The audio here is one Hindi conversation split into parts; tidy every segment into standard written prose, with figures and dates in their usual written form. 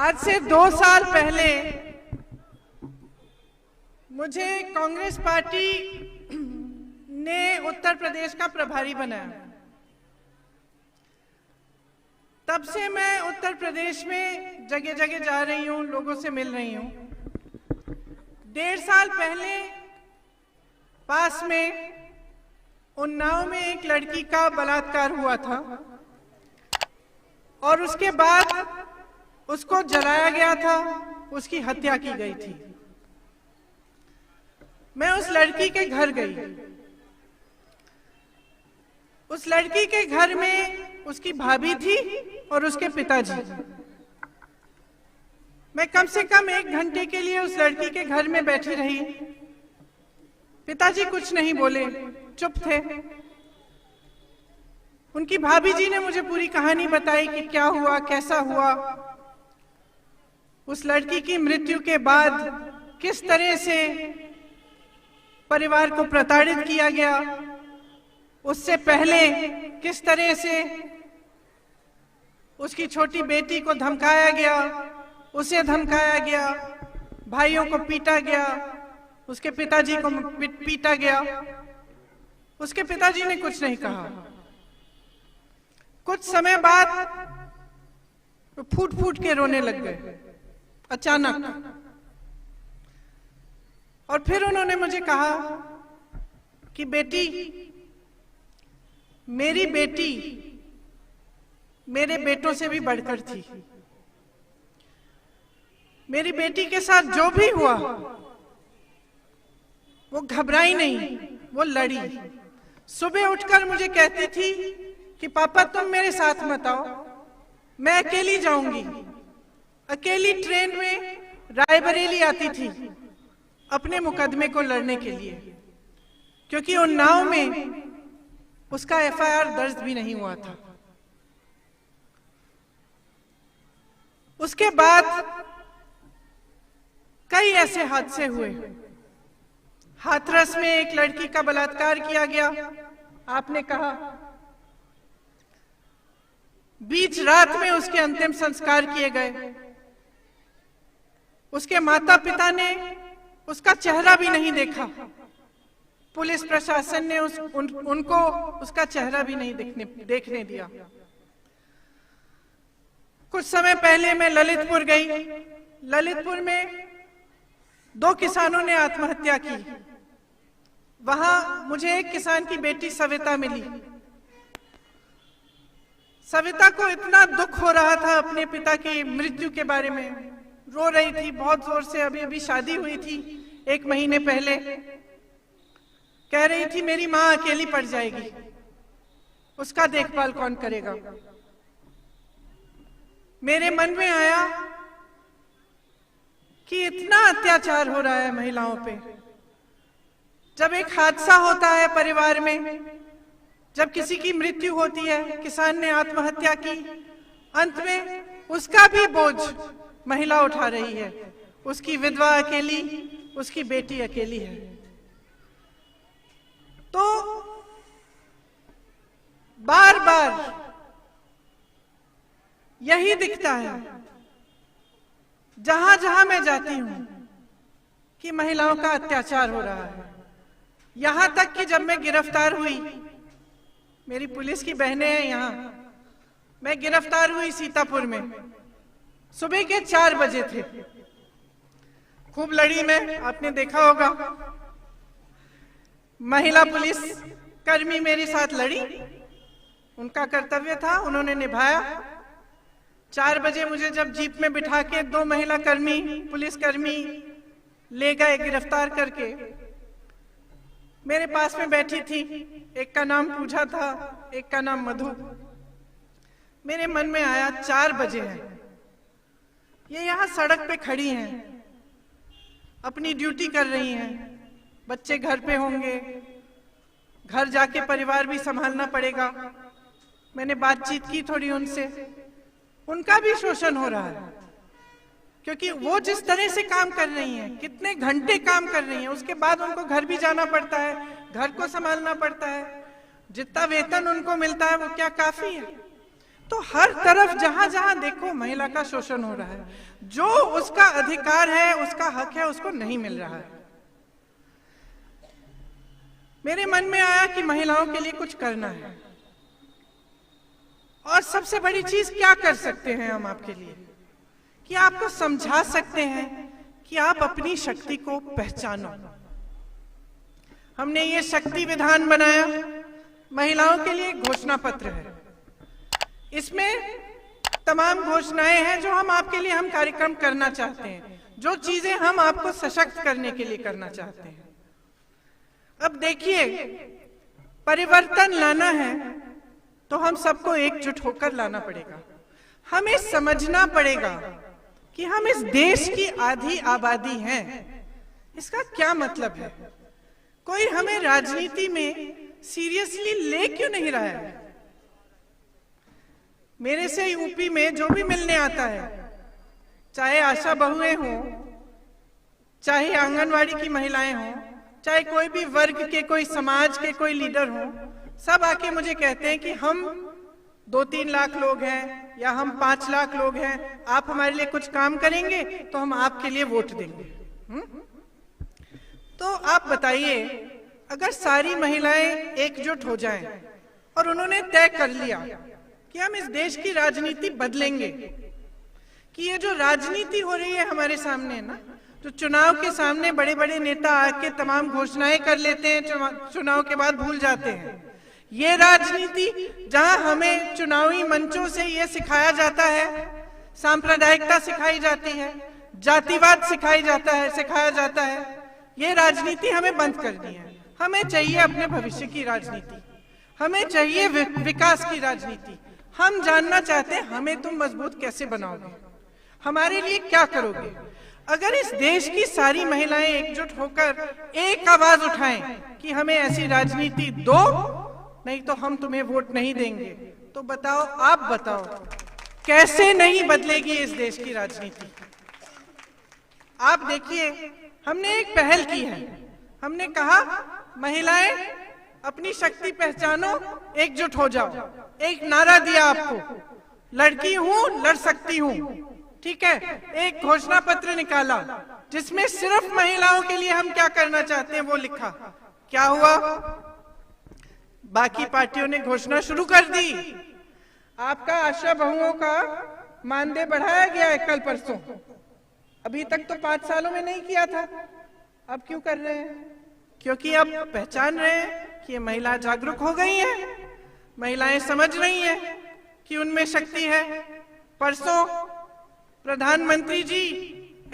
आज से 2 साल पहले मुझे कांग्रेस पार्टी ने उत्तर प्रदेश का प्रभारी बनाया। तब से मैं उत्तर प्रदेश में जगह जगह जा रही हूँ, लोगों से मिल रही हूँ। 1.5 साल पहले पास में उन्नाव में एक लड़की का बलात्कार हुआ था और उसके बाद उसको जलाया गया था, उसकी हत्या की गई थी। मैं उस लड़की के घर गई। उस लड़की के घर में उसकी भाभी थी और उसके पिताजी। मैं कम से कम 1 घंटे के लिए उस लड़की के घर में बैठी रही। पिताजी कुछ नहीं बोले, चुप थे। उनकी भाभी जी ने मुझे पूरी कहानी बताई कि क्या हुआ, कैसा हुआ। उस लड़की की मृत्यु के बाद किस तरह से परिवार को प्रताड़ित किया गया, उससे पहले किस तरह से उसकी छोटी बेटी को धमकाया गया, उसे धमकाया गया, भाइयों को पीटा गया, उसके पिताजी को पीटा गया। उसके पिताजी ने कुछ नहीं कहा। कुछ समय बाद वो फूट फूट के रोने लग गए अचानक। और फिर उन्होंने मुझे कहा कि बेटी, मेरी बेटी मेरे बेटों से भी बढ़कर थी। मेरी बेटी के साथ जो भी हुआ वो घबराई नहीं, वो लड़ी। सुबह उठकर मुझे कहती थी कि पापा तुम मेरे साथ मत आओ, मैं अकेली जाऊंगी। अकेली ट्रेन में रायबरेली आती थी अपने मुकदमे को लड़ने के लिए, क्योंकि उन्नाव में उसका एफआईआर दर्ज भी नहीं हुआ था। उसके बाद कई ऐसे हादसे हुए। हाथरस में एक लड़की का बलात्कार किया गया, आपने कहा। बीच रात में उसके अंतिम संस्कार किए गए। उसके माता पिता ने उसका चेहरा भी नहीं देखा। पुलिस प्रशासन ने उनको उसका चेहरा भी नहीं देखने दिया। कुछ समय पहले मैं ललितपुर गई। ललितपुर में 2 किसानों ने आत्महत्या की। वहां मुझे एक किसान की बेटी सविता मिली। सविता को इतना दुख हो रहा था अपने पिता की मृत्यु के बारे में, रो रही थी बहुत जोर से। अभी शादी हुई थी 1 महीने पहले। कह रही थी मेरी माँ अकेली पड़ जाएगी, उसका देखभाल कौन करेगा। मेरे मन में आया कि इतना अत्याचार हो रहा है महिलाओं पे। जब एक हादसा होता है परिवार में, जब किसी की मृत्यु होती है, किसान ने आत्महत्या की, अंत में उसका भी बोझ महिला उठा रही है। उसकी विधवा अकेली, उसकी बेटी अकेली है। तो बार बार यही दिखता है जहां जहां मैं जाती हूं कि महिलाओं का अत्याचार हो रहा है। यहां तक कि जब मैं गिरफ्तार हुई, मेरी पुलिस की बहनें हैं यहाँ, मैं गिरफ्तार हुई सीतापुर में। सुबह के 4 बजे थे। खूब लड़ी मैं, आपने देखा होगा। महिला पुलिस कर्मी मेरे साथ लड़ी, उनका कर्तव्य था, उन्होंने निभाया। 4 बजे मुझे जब जीप में बिठा के 2 महिला कर्मी, पुलिसकर्मी ले गए गिरफ्तार करके। मेरे पास में बैठी थी, एक का नाम पूजा था, एक का नाम मधु। मेरे मन में आया 4 बजे हैं, ये यहाँ सड़क पे खड़ी हैं, अपनी ड्यूटी कर रही हैं, बच्चे घर पे होंगे, घर जाके परिवार भी संभालना पड़ेगा। मैंने बातचीत की थोड़ी उनसे, उनका भी शोषण हो रहा है, क्योंकि वो जिस तरह से काम कर रही हैं, कितने घंटे काम कर रही हैं, उसके बाद उनको घर भी जाना पड़ता है, घर को संभालना पड़ता है। जितना वेतन उनको मिलता है वो क्या काफी है? तो हर तरफ जहां जहां देखो महिला का शोषण हो रहा है, जो उसका अधिकार है, उसका हक है, उसको नहीं मिल रहा है। मेरे मन में आया कि महिलाओं के लिए कुछ करना है, और सबसे बड़ी चीज क्या कर सकते हैं हम आपके लिए, कि आपको समझा सकते हैं कि आप अपनी शक्ति को पहचानो। हमने ये शक्ति विधान बनाया, महिलाओं के लिए घोषणा पत्र है। इसमें तमाम घोषणाएं हैं जो हम आपके लिए हम कार्यक्रम करना चाहते हैं, जो चीजें हम आपको सशक्त करने के लिए करना चाहते हैं। अब देखिए, परिवर्तन लाना है तो हम सबको एकजुट होकर लाना पड़ेगा। हमें समझना पड़ेगा कि हम इस देश की आधी आबादी हैं। इसका क्या मतलब है? कोई हमें राजनीति में सीरियसली ले क्यों नहीं रहा है? मेरे से यूपी में जो भी मिलने आता है, चाहे आशा बहुएं हों, चाहे आंगनवाड़ी की महिलाएं हों, चाहे कोई भी वर्ग के, कोई समाज के कोई लीडर हों, सब आके मुझे कहते हैं कि हम 2-3 लाख लोग हैं या हम 5 लाख लोग हैं, आप हमारे लिए कुछ काम करेंगे तो हम आपके लिए वोट देंगे। तो आप बताइए, अगर सारी महिलाएं एकजुट हो जाएं और उन्होंने तय कर लिया कि हम इस देश की राजनीति बदलेंगे, कि ये जो राजनीति हो रही है हमारे सामने ना, तो चुनाव के सामने बड़े बड़े नेता आके तमाम घोषणाएं कर लेते हैं, चुनाव के बाद भूल जाते हैं। ये राजनीति जहां हमें चुनावी मंचों से ये सिखाया जाता है, सांप्रदायिकता सिखाई जाती है, जातिवाद सिखाया जाता है, ये राजनीति हमें बंद करनी है। हमें चाहिए अपने भविष्य की राजनीति, हमें चाहिए विकास की राजनीति। हम जानना चाहते हैं हमें तुम मजबूत कैसे बनाओगे, हमारे लिए क्या करोगे। अगर इस देश की सारी महिलाएं एकजुट होकर एक आवाज उठाएं कि हमें ऐसी राजनीति दो, नहीं तो हम तुम्हें वोट नहीं देंगे, तो बताओ, आप बताओ, कैसे नहीं बदलेगी इस देश की राजनीति? आप देखिए, हमने एक पहल की है। हमने कहा महिलाएं अपनी शक्ति पहचानो, एकजुट हो जाओ। एक नारा दिया आपको, लड़की हूं, लड़ सकती हूं, ठीक है। एक घोषणा पत्र निकाला जिसमें सिर्फ महिलाओं के लिए हम क्या करना चाहते हैं वो लिखा। क्या हुआ? बाकी पार्टियों ने घोषणा शुरू कर दी। आपका आशा बहुओं का मानदेय बढ़ाया गया है कल परसों, अभी तक तो 5 सालों में नहीं किया था, अब क्यों कर रहे हैं? क्योंकि अब पहचान रहे हैं कि ये महिला जागरूक हो गई हैं, महिलाएं समझ रही हैं कि उनमें शक्ति है। परसों प्रधानमंत्री जी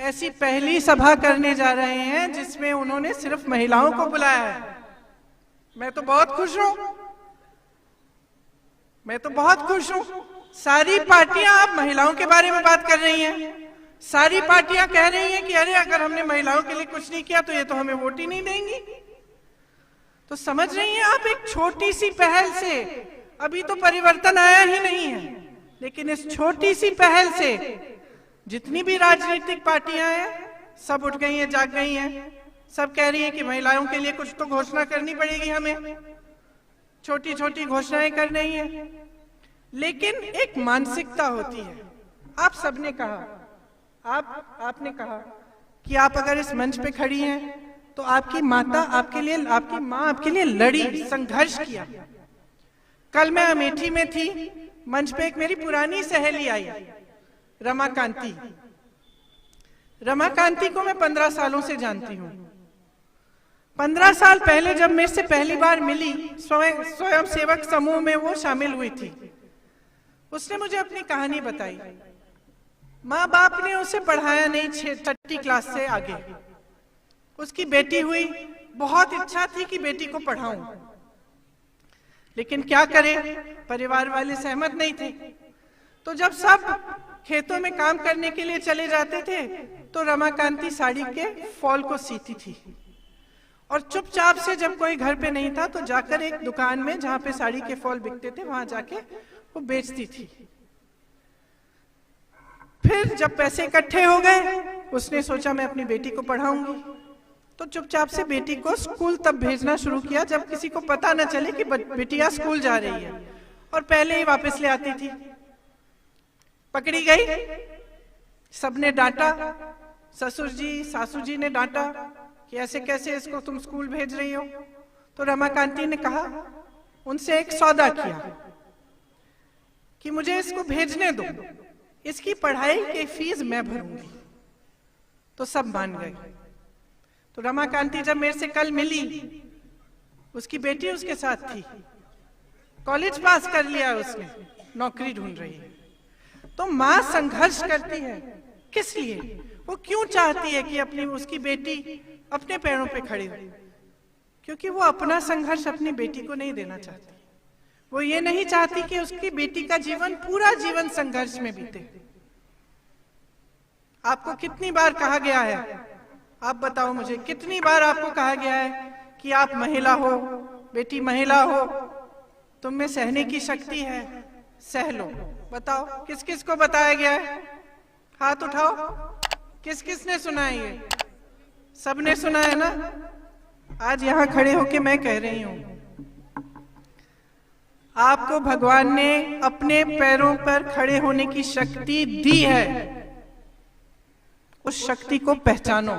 ऐसी पहली सभा करने जा रहे हैं जिसमें उन्होंने सिर्फ महिलाओं को बुलाया है। मैं तो बहुत खुश हूं, मैं तो बहुत खुश हूं। सारी पार्टियां अब महिलाओं के बारे में बात कर रही हैं। सारी पार्टियां कह रही हैं कि अरे अगर हमने महिलाओं के लिए कुछ नहीं किया तो ये तो हमें वोट ही नहीं देंगी। तो समझ रही हैं आप, एक छोटी सी पहल से, अभी तो परिवर्तन आया ही नहीं है, लेकिन इस छोटी सी पहल से जितनी भी राजनीतिक पार्टियां हैं सब उठ गई हैं, जाग गई हैं। सब कह रही हैं कि महिलाओं के लिए कुछ तो घोषणा करनी पड़ेगी, हमें छोटी छोटी घोषणाएं कर रही हैं। लेकिन एक मानसिकता होती है। आप सबने कहा, आपने कहा कि आप अगर इस मंच पे खड़ी हैं तो आपकी माता आपके लिए, आपकी माँ आपके लिए लड़ी, संघर्ष किया। कल मैं अमेठी में थी, मंच पे एक मेरी पुरानी सहेली आई, रमाकांति। रमाकांति को मैं 15 सालों से जानती हूँ। 15 साल पहले जब मेरे से पहली बार मिली, स्वयं सेवक समूह में वो शामिल हुई थी। उसने मुझे अपनी कहानी बताई। माँ बाप ने उसे पढ़ाया नहीं 6ठी क्लास से आगे। उसकी बेटी हुई, बहुत इच्छा थी कि बेटी को पढ़ाऊं, लेकिन क्या करे, परिवार वाले सहमत नहीं थे। तो जब सब खेतों में काम करने के लिए चले जाते थे तो रमाकांति साड़ी के फॉल को सीती थी, और चुपचाप से जब कोई घर पे नहीं था तो जाकर एक दुकान में जहां पे साड़ी के फॉल बिकते थे वहां जाके वो बेचती थी। फिर जब पैसे इकट्ठे हो गए, उसने सोचा मैं अपनी बेटी को पढ़ाऊंगी, तो चुपचाप से बेटी को स्कूल तब भेजना शुरू किया जब किसी को पता न चले कि बेटियां स्कूल जा रही है, और पहले ही वापस ले आती थी। पकड़ी गई, सबने डांटा, ससुर जी सासू जी ने डांटा कि ऐसे कैसे इसको तुम स्कूल भेज रही हो। तो रमाकांति ने कहा, उनसे एक सौदा किया कि मुझे इसको भेजने दो, इसकी पढ़ाई की फीस मैं भरूंगी। तो सब मान गए। तो रमाकांति जब मेरे से कल मिली, उसकी बेटी उसके साथ थी, कॉलेज पास कर लिया उसने, नौकरी ढूंढ रही है। तो माँ संघर्ष करती है, किस लिए? वो क्यों चाहती है कि अपनी उसकी बेटी अपने पैरों पे खड़ी हो? क्योंकि वो अपना संघर्ष अपनी बेटी को नहीं देना चाहती। वो ये नहीं चाहती कि उसकी बेटी का जीवन पूरा जीवन संघर्ष में बीते। आपको कितनी बार कहा गया है, आप बताओ मुझे, कितनी बार आपको कहा गया है कि आप महिला हो, बेटी महिला हो, तुम में सहने की शक्ति है, सह लो। बताओ किस किस को बताया गया है? हाथ उठाओ, किस किस ने सुना है? ये सबने सुना है ना? आज यहां खड़े होके मैं कह रही हूं, आपको भगवान ने अपने पैरों पर खड़े होने की शक्ति दी है। उस शक्ति को पहचानो।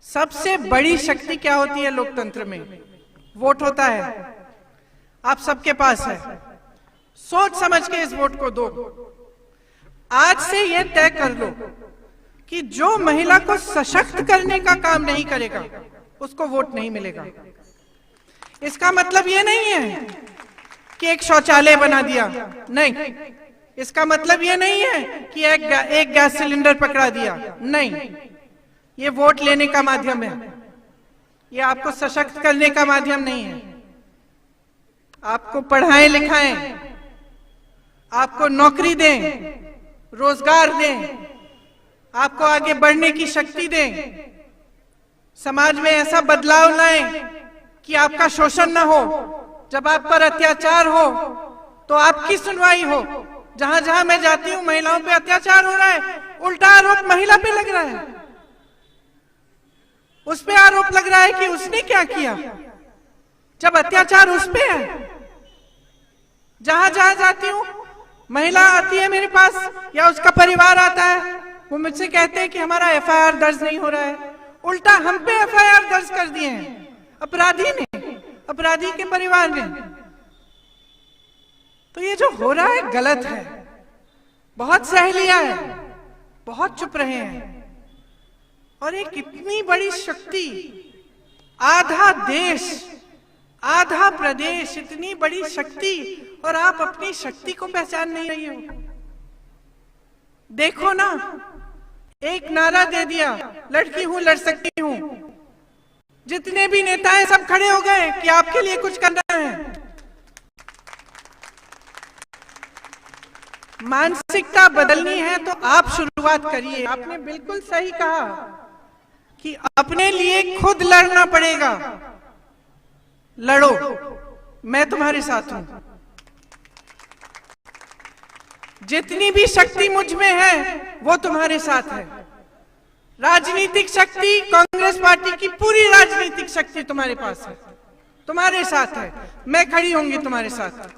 सबसे बड़ी शक्ति क्या होती है लोकतंत्र में? वोट होता है, आप सबके पास है। सोच समझ के इस वोट को दो। आज से ये तय कर लो कि जो महिला को सशक्त करने का काम नहीं करेगा उसको वोट नहीं मिलेगा। इसका मतलब ये नहीं है कि एक शौचालय बना दिया, नहीं। इसका मतलब ये नहीं है कि एक गैस सिलेंडर पकड़ा दिया, नहीं। ये वोट लेने का माध्यम है, ये आपको सशक्त करने का माध्यम नहीं है। आपको पढ़ाएं लिखाएं, आपको नौकरी दें, रोजगार दें, आपको आगे बढ़ने की शक्ति दें, समाज में ऐसा बदलाव लाएं कि आपका शोषण न हो, जब आप पर अत्याचार हो तो आपकी सुनवाई हो। जहां जहां मैं जाती हूं महिलाओं पे अत्याचार हो रहा है, उल्टा आरोप महिला पे लग रहा है, उस पे आरोप लग रहा है कि उसने क्या किया, जब अत्याचार उस पे है। जहां जहां जाती हूं महिला आती है मेरे पास या उसका परिवार आता है, वो मुझसे कहते हैं कि हमारा एफआईआर दर्ज नहीं हो रहा है। उल्टा हम पे एफआईआर दर्ज कर दिए हैं अपराधी ने, अपराधी के परिवार ने। तो ये जो हो रहा है गलत है। बहुत सह लिया है, बहुत चुप रहे हैं। और एक इतनी बड़ी शक्ति, आधा देश, आधा प्रदेश, इतनी बड़ी शक्ति, और आप अपनी शक्ति को पहचान नहीं रही हो। देखो ना, एक नारा दे दिया, लड़की हूं लड़ सकती हूं। जितने भी नेता हैं सब खड़े हो गए कि आपके लिए कुछ करना है। मानसिकता बदलनी है तो आप शुरुआत करिए। आपने बिल्कुल सही कहा कि अपने लिए खुद लड़ना पड़ेगा। लड़ो, मैं तुम्हारे साथ हूं। जितनी भी शक्ति मुझ में है वो तुम्हारे साथ है। राजनीतिक शक्ति, कांग्रेस पार्टी की पूरी राजनीतिक शक्ति तुम्हारे पास है, तुम्हारे साथ है। मैं खड़ी होंगी तुम्हारे साथ,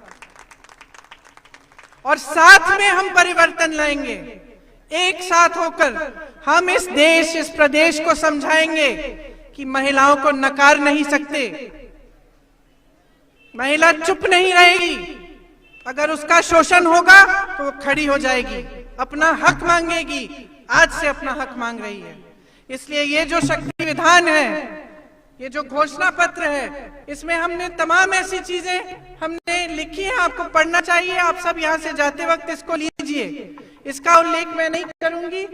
और साथ में हम परिवर्तन लाएंगे। एक साथ होकर हम इस देश, इस प्रदेश को समझाएंगे कि महिलाओं को नकार नहीं सकते। महिला चुप नहीं रहेगी। अगर उसका शोषण होगा तो वो खड़ी हो जाएगी, अपना हक मांगेगी। आज से अपना हक मांग रही है। इसलिए ये जो शक्ति विधान है, ये जो घोषणा पत्र है, इसमें हमने तमाम ऐसी चीजें हमने लिखी है, आपको पढ़ना चाहिए। आप सब यहाँ से जाते वक्त इसको लीजिए। इसका उल्लेख मैं नहीं करूंगी।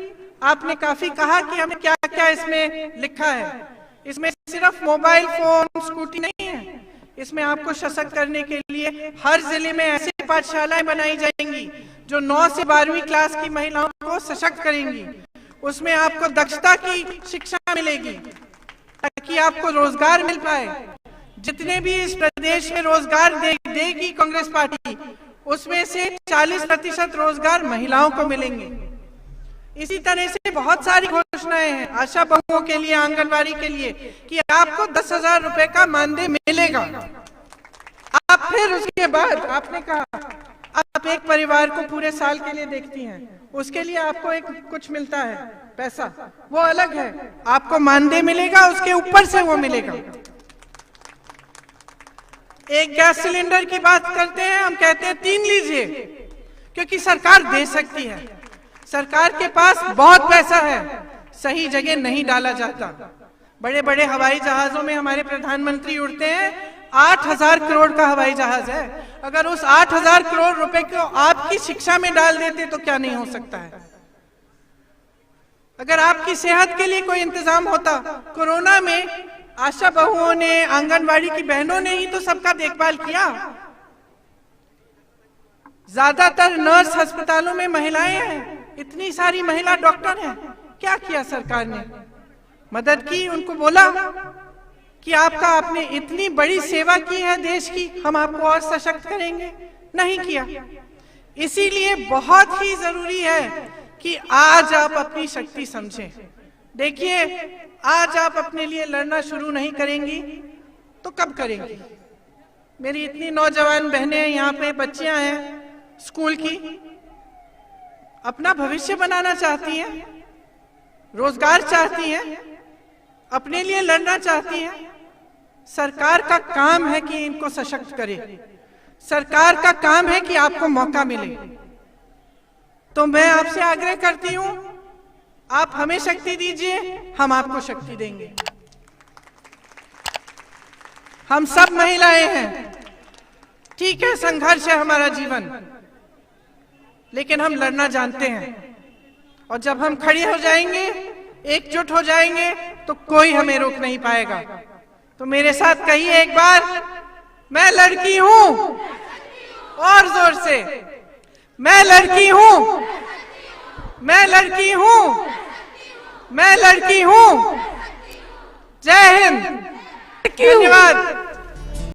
आपने काफी कहा कि हमें क्या क्या इसमें लिखा है। इसमें सिर्फ मोबाइल फोन, स्कूटी नहीं है। इसमें आपको सशक्त करने के लिए हर जिले में ऐसी पाठशालाएं बनाई जाएंगी जो 9 से 12वीं क्लास की महिलाओं को सशक्त करेंगी। उसमें आपको दक्षता की शिक्षा मिलेगी ताकि आपको रोजगार मिल पाए। जितने भी इस प्रदेश में रोजगार देगी कांग्रेस पार्टी, उसमें से 40% रोजगार महिलाओं को मिलेंगे। इसी तरह से बहुत सारी घोषणाएं हैं आशा बहुओं के लिए, आंगनबाड़ी के लिए, कि आपको 10,000 रुपए का मानदेय मिलेगा। आप फिर उसके बाद आपने कहा आप एक परिवार को पूरे साल के लिए देखती हैं, उसके लिए आपको एक कुछ मिलता है पैसा, वो अलग है। आपको मानदेय मिलेगा, उसके ऊपर से वो मिलेगा। एक गैस सिलेंडर की बात करते हैं, हम कहते हैं 3 लीजिए, क्योंकि सरकार दे सकती है, सरकार के पास बहुत पैसा है, सही जगह नहीं डाला जाता। बड़े बड़े हवाई जहाजों में हमारे प्रधानमंत्री उड़ते हैं, 8,000 करोड़ का हवाई जहाज है। अगर उस 8,000 करोड़ रुपए को आपकी शिक्षा में डाल देते तो क्या नहीं हो सकता है। अगर आपकी सेहत के लिए कोई इंतजाम होता, कोरोना में आशा बहुओं ने, आंगनवाड़ी की बहनों ने ही तो सबका देखभाल किया। ज्यादातर नर्स अस्पतालों में महिलाएं हैं, इतनी सारी महिला डॉक्टर हैं। क्या किया सरकार ने? मदद की, उनको बोला कि आपने इतनी बड़ी सेवा की है देश की, हम आपको और सशक्त करेंगे। नहीं किया। इसीलिए बहुत ही जरूरी है कि आज आप अपनी शक्ति समझें। देखिए, आज आप अपने लिए लड़ना शुरू नहीं करेंगी तो कब करेंगी? मेरी इतनी नौजवान बहनें यहाँ पे, बच्चियां हैं स्कूल की, अपना भविष्य बनाना चाहती हैं, रोजगार चाहती हैं, अपने लिए लड़ना चाहती हैं। सरकार का काम है कि इनको सशक्त करे, सरकार का काम है कि आपको मौका मिले। तो मैं आपसे आग्रह करती हूं, आप हमें शक्ति दीजिए, हम आपको शक्ति देंगे। हम सब महिलाएं हैं, ठीक है, संघर्ष है हमारा जीवन, लेकिन हम लड़ना जानते हैं। और जब हम खड़ी हो जाएंगे, एकजुट हो जाएंगे, तो कोई हमें रोक नहीं पाएगा। तो मेरे साथ कहिए एक बार, मैं लड़की हूं, और जोर से, मैं लड़की हूं, मैं लड़की हूं, मैं लड़की हूं। जय हिंद, धन्यवाद।